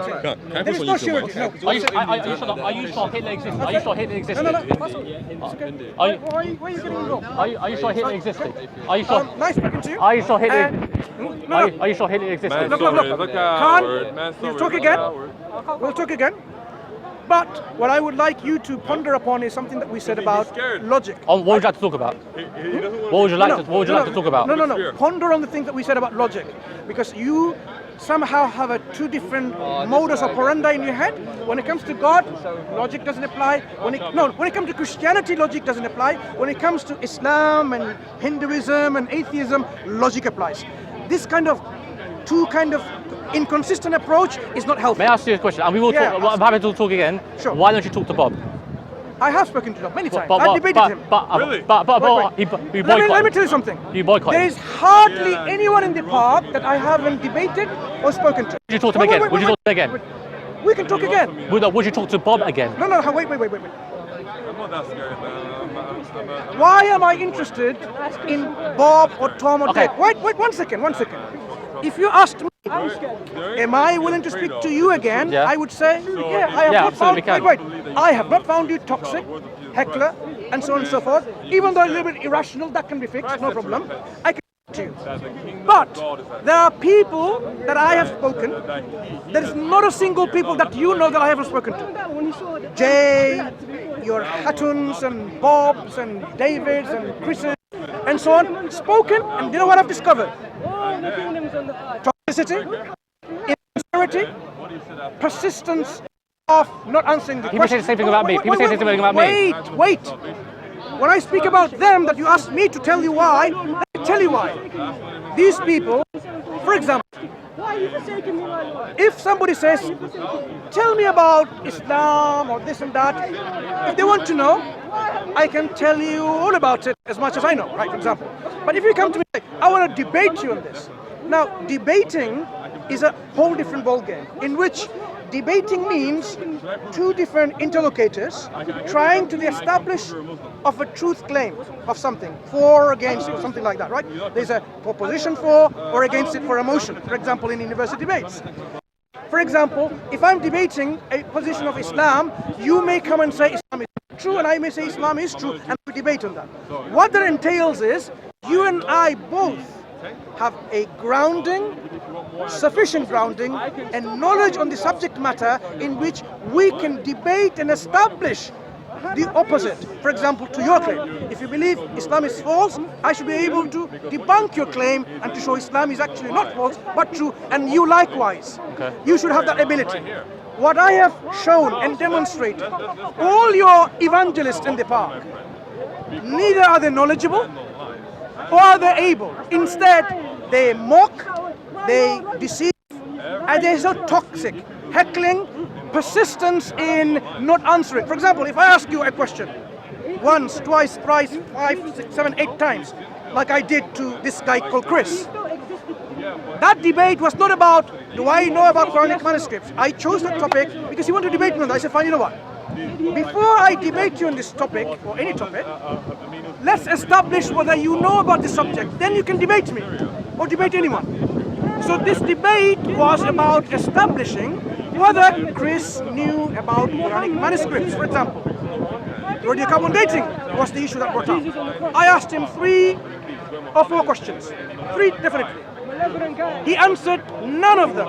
surety. Can I There put is on no YouTube, surety. man? No. Are you sure Hitler existed? Are you sure Hitler existed? No. It's okay. Are you, Why are you getting involved? are you sure Hitler existed? Are you sure? Nice speaking to you. Are you sure Hitler? No. Are you sure Hitler existed? Look. We'll talk again. We'll talk again. But what I would like you to ponder upon is something that we said about logic. Oh, what would you like to talk about? What would you like to talk about? No. Ponder on the thing that we said about logic, because you somehow have a two different modus operandi in your head. When it comes to God, logic doesn't apply. When it comes to Christianity, logic doesn't apply. When it comes to Islam and Hinduism and atheism, logic applies. This kind of inconsistent approach is not healthy. May I ask you a question? And we will talk. I'm happy to talk again. Sure. Why don't you talk to Bob? I have spoken to him many times. I've debated him. He Let me tell you something. You boycott. There is hardly anyone in the park that I haven't debated or spoken to. Would you talk to him again? Would you talk to him again? We can talk again. Would you talk to Bob again? No, wait. I'm not that scared, man. Why am I interested in Bob or Tom or Okay. Ted? Wait, one second. If you asked me, am I willing to speak to you again? Yeah. I would say, yeah, I have Yeah, not found. absolutely can. Wait. I have not found you toxic, heckler, and so on and so forth. Even though a little bit irrational, that can be fixed, no problem. I can to you. But there are people that I have spoken. There is not a single people that you know that I haven't spoken to. Jay, your Hattuns and Bobs and Davids and Chris's and so on, spoken, and you know what I've discovered? Toxicity, insincerity, persistence of not answering the question. People say the same thing about me. People say the same thing about me. Wait. When I speak about them, that you asked me to tell you why, let me tell you why. These people, for example, if somebody says, tell me about Islam or this and that, if they want to know, I can tell you all about it as much as I know, right, for example. But if you come to me, I want to debate you on this. Now, debating is a whole different ballgame, in which debating means two different interlocutors trying to establish of a truth claim of something, for or against it, something like that, right? There's a proposition for or against it for a motion, for example, in university debates. For example, if I'm debating a position of Islam, you may come and say Islam is true, and I may say Islam is true, and we debate on that. What that entails is, you and I both have a grounding, sufficient grounding, and knowledge on the subject matter in which we can debate and establish the opposite. For example, to your claim, if you believe Islam is false, I should be able to debunk your claim and to show Islam is actually not false but true, and you likewise. Okay. You should have that ability. What I have shown and demonstrated, all your evangelists in the park, neither are they knowledgeable or are they able. Instead, they mock, they deceive, and they're so toxic, heckling, persistence in not answering. For example, if I ask you a question once, twice, thrice, 5, 6, 7, 8 times, like I did to this guy called Chris, that debate was not about, do I know about Quranic manuscripts? I chose that topic because he wanted to debate me on that. I said, fine, you know what? Before I debate you on this topic, or any topic, let's establish whether you know about the subject. Then you can debate me, or debate anyone. So this debate was about establishing whether Chris knew about Quranic manuscripts, for example. Radiocarbon dating was the issue that brought up. I asked him 3 or 4 questions. 3 definitely. He answered none of them.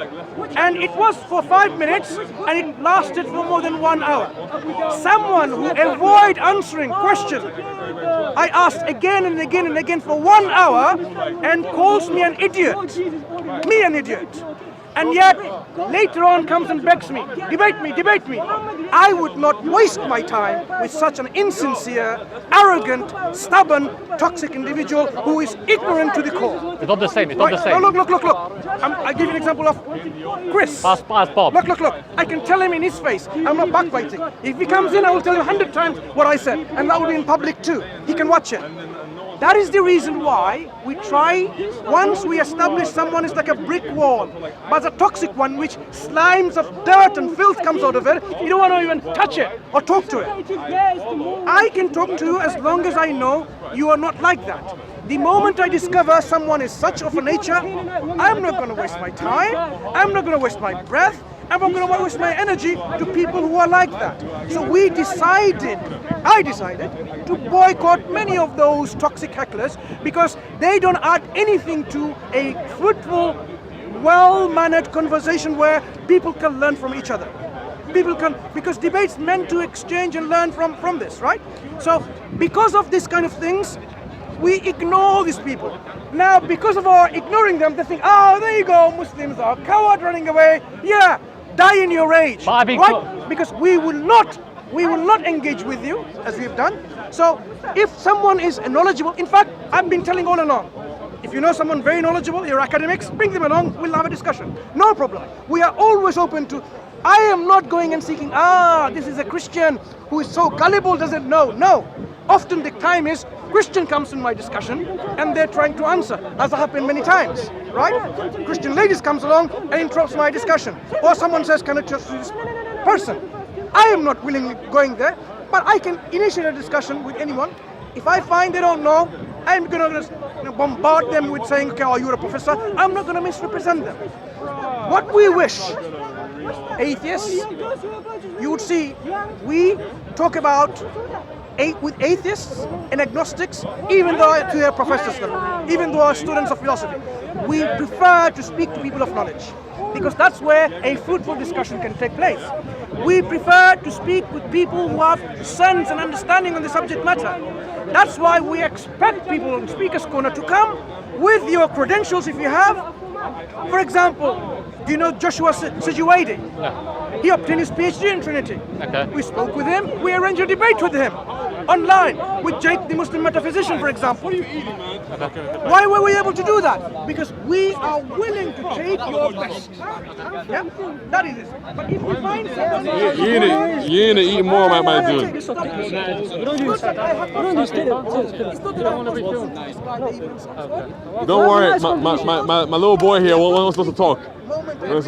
And it was for 5 minutes, and it lasted for more than 1 hour. Someone who avoid answering questions, I asked again and again and again for 1 hour, and calls me an idiot. Me an idiot. And yet, later on comes and begs me, debate me, debate me. I would not waste my time with such an insincere, arrogant, stubborn, toxic individual who is ignorant to the core. It's not the same, it's not the same. No, look. I'll give you an example of Chris. Ask Bob. Look. I can tell him in his face, I'm not backbiting. If he comes in, I will tell him 100 times what I said. And that will be in public too. He can watch it. That is the reason why we try, once we establish someone is like a brick wall, but a toxic one which slimes of dirt and filth comes out of it, you don't want to even touch it or talk to it. I can talk to you as long as I know you are not like that. The moment I discover someone is such of a nature, I'm not going to waste my time, I'm not going to waste my breath, am I going to waste my energy to people who are like that? So I decided to boycott many of those toxic hecklers because they don't add anything to a fruitful, well-mannered conversation where people can learn from each other. Because debate's meant to exchange and learn from this, right? So because of this kind of things, we ignore these people. Now, because of our ignoring them, they think, oh, there you go, Muslims are coward running away. Yeah, die in your rage, right? Because we will not engage with you as we've done. So if someone is knowledgeable, in fact, I've been telling all along, if you know someone very knowledgeable, you're academics, bring them along, we'll have a discussion. No problem. We are always open to, I am not going and seeking, this is a Christian who is so gullible, doesn't know. No. Often the time is, Christian comes in my discussion and they're trying to answer, as happened many times, right? Christian ladies comes along and interrupts my discussion. Or someone says, can I trust this person? I am not willingly going there, but I can initiate a discussion with anyone. If I find they don't know, I'm going to bombard them with saying, okay, oh, you're a professor. I'm not going to misrepresent them. What we wish, atheists, you would see, we talk about with atheists and agnostics, even though to their professors level, even though our students of philosophy, we prefer to speak to people of knowledge because that's where a fruitful discussion can take place. We prefer to speak with people who have sense and understanding on the subject matter. That's why we expect people in Speaker's Corner to come with your credentials if you have. For example, do you know Joshua Sejuwade? Yeah. He obtained his PhD in Trinity. Okay. We spoke with him, we arranged a debate with him online, with Jake, the Muslim metaphysician, for example. Why were we able to do that? Because we are willing to take your best. Yeah, that is it. But if we find someone... You need to eat more, my dude. Don't worry, my little boy here wasn't supposed to talk.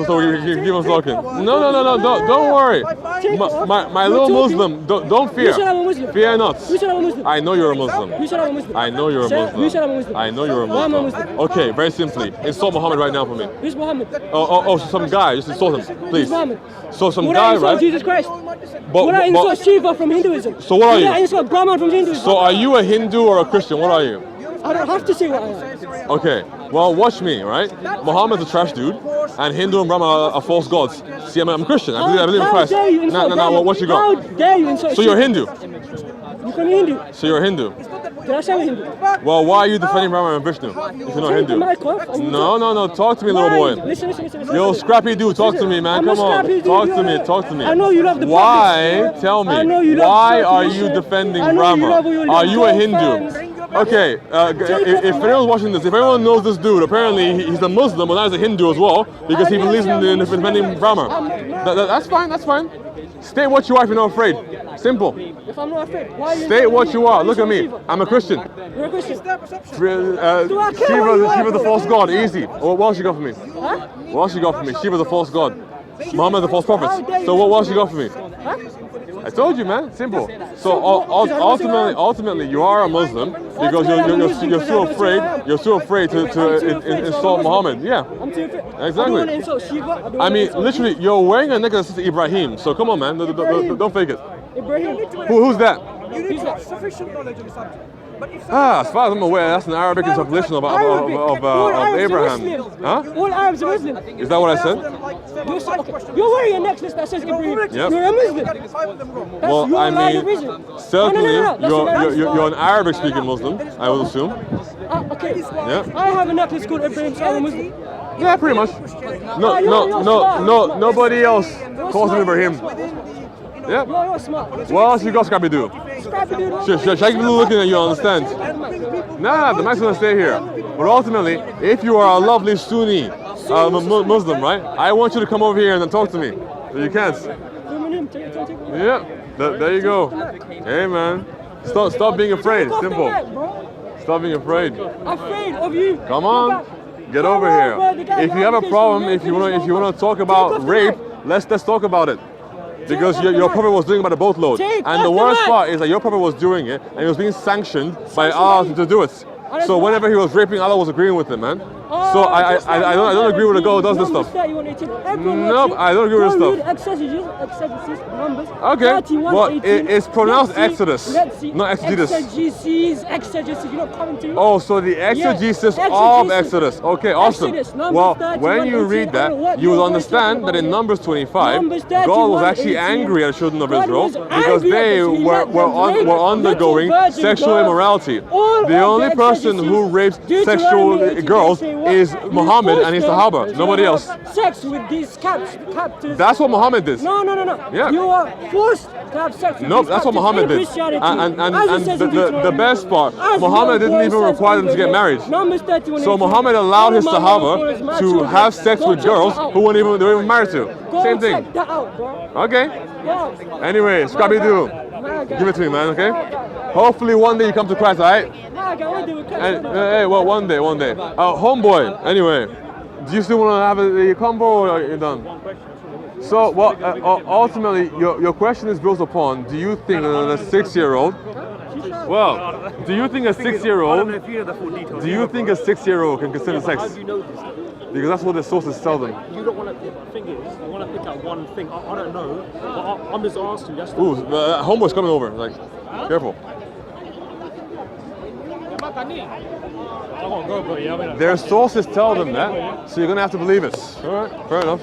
So we keep on talking. No, don't worry. My little Muslim, don't fear. Fear not. I know you're a Muslim. I know you're a Muslim. I know you're a Muslim. Okay, very simply, insult Muhammad right now for me. Who's Muhammad? Oh, some guy, just insult him, please. So some Would guy, I insult right? Jesus Christ? Would I insult Shiva from Hinduism? So what are you? Would I insult Brahman from Hinduism? So are you a Hindu or a Christian? What are you? I don't have to say what I am. Okay, well, watch me, right? Muhammad's a trash dude, and Hindu and Brahman are false gods. See, I'm a Christian. I believe in Christ. How dare you insult No, what you got? How dare you insult So you're Hindu? You call me Hindu? So you're Hindu? Did I say I'm Hindu? Well, why are you defending Brahman and Vishnu if you're not Hindu? No, talk to me, little boy. Listen. Yo, scrappy dude, talk to me, man. Come on, talk to me. I know you love the Why? Tell me. Why are you defending Brahma? Are you a Hindu? Okay, if anyone's watching this, if anyone knows this dude, apparently he's a Muslim, but now he's a Hindu as well, because he believes in defending Brahma. That's fine. State what you are if you're not afraid. Simple. If I'm not afraid, why are you State what you are. Look at me. I'm a Christian. You're a Christian. Shiva's a false god. Easy. What else you got for me? Huh? What else you got for me? Shiva's a false god. Muhammad's a false prophet. So what else you got for me? Huh? I told you, man. Simple. So ultimately, you are a Muslim because you're too afraid. You're too afraid to insult Muhammad. Yeah. I'm too afraid. Exactly. I don't want to insult Shiva. I mean, literally, you're wearing a necklace to Ibrahim. So come on, man. Don't fake it. Ibrahim. Who's that? You need to have sufficient knowledge on the subject. But if As far as I'm aware, that's an Arabic interpretation of Abraham. Huh? All Arabs are Muslim. Is that what I said? You're wearing a necklace that says Ibrahim. Yep. You're a Muslim. Well, your I line mean, of reason. certainly No. you're an Arabic-speaking Muslim, I would assume. Okay. Yeah. I have a necklace called Ibrahim, so I'm a Muslim. Yeah, pretty much. No. Nobody else calls him Ibrahim. Yeah. You're smart. What else you got, Scrappy Doo? Scrappy Doo. Should I keep looking at you, understand? Nah, the man's gonna stay here. But ultimately, if you are a lovely Sunni Muslim, right? I want you to come over here and then talk to me. But you can't. Yeah, there you go. Hey, man. Stop being afraid. Simple. Stop being afraid. Afraid of you. Come on. Get over here. If you have a problem, if you wanna talk about rape, let's talk about it. Because your prophet was doing it by the boatload. And the worst part is that your prophet was doing it and he was being sanctioned by Allah to do it. So whenever he was raping, Allah was agreeing with him, man. So I don't agree with a girl who does this stuff. Nope, I don't agree with this stuff. Exegesis, numbers. Okay, 31, well, 18. it's pronounced Let's see, Exodus, let's see. not Exegesis. Exegesis, you're not coming to. Oh, so the exegesis Yeah, of exegesis. Exodus. Okay, awesome. Exodus, Numbers Well, 31, when you 18, read I don't know that, what you will you're understand talking that in about Numbers 25, Numbers God was 31, actually 18. angry at the children of God Israel was because angry they at them. He were, let them rape undergoing little virgin sexual girls. immorality. All The of only the person exegesis, who rapes Deuteronomy sexual 18, girls say what? is You Muhammad and his forced Sahaba, them nobody to else. have sex with these captives. That's what Muhammad did. No. Yeah. You are forced to have sex with Nope, these that's what captives Muhammad in did. Christianity. And As it says in the Deuteronomy. best part, As Muhammad your didn't boy even says require them to over get here, married. Numbers 31, So 18. Muhammad allowed his All my Sahaba motherfuckers, my to children. have sex Go with check girls that out. who they weren't even married to. Go Same thing. check that out, bro. Okay. Go. Anyway, Scrappy Doo, give it to me, man. Okay. Hopefully one day you come to Christ, alright? Hey, well, one day. Homeboy. Anyway, do you still want to have a combo or are you done? So, well, ultimately, your question is built upon: do you think that a 6-year-old? Well, do you think a 6-year-old? Do you think a 6-year-old can consider sex? How do you know this? Because that's what the sources tell them. You don't want to. The thing is, you want to pick out one thing. I don't know, but I'm just asking. That's the Ooh, homeboy's coming over. Like, careful. I won't go, but yeah, I mean, Their sources tell them that, so you're gonna have to believe it. All right, fair enough.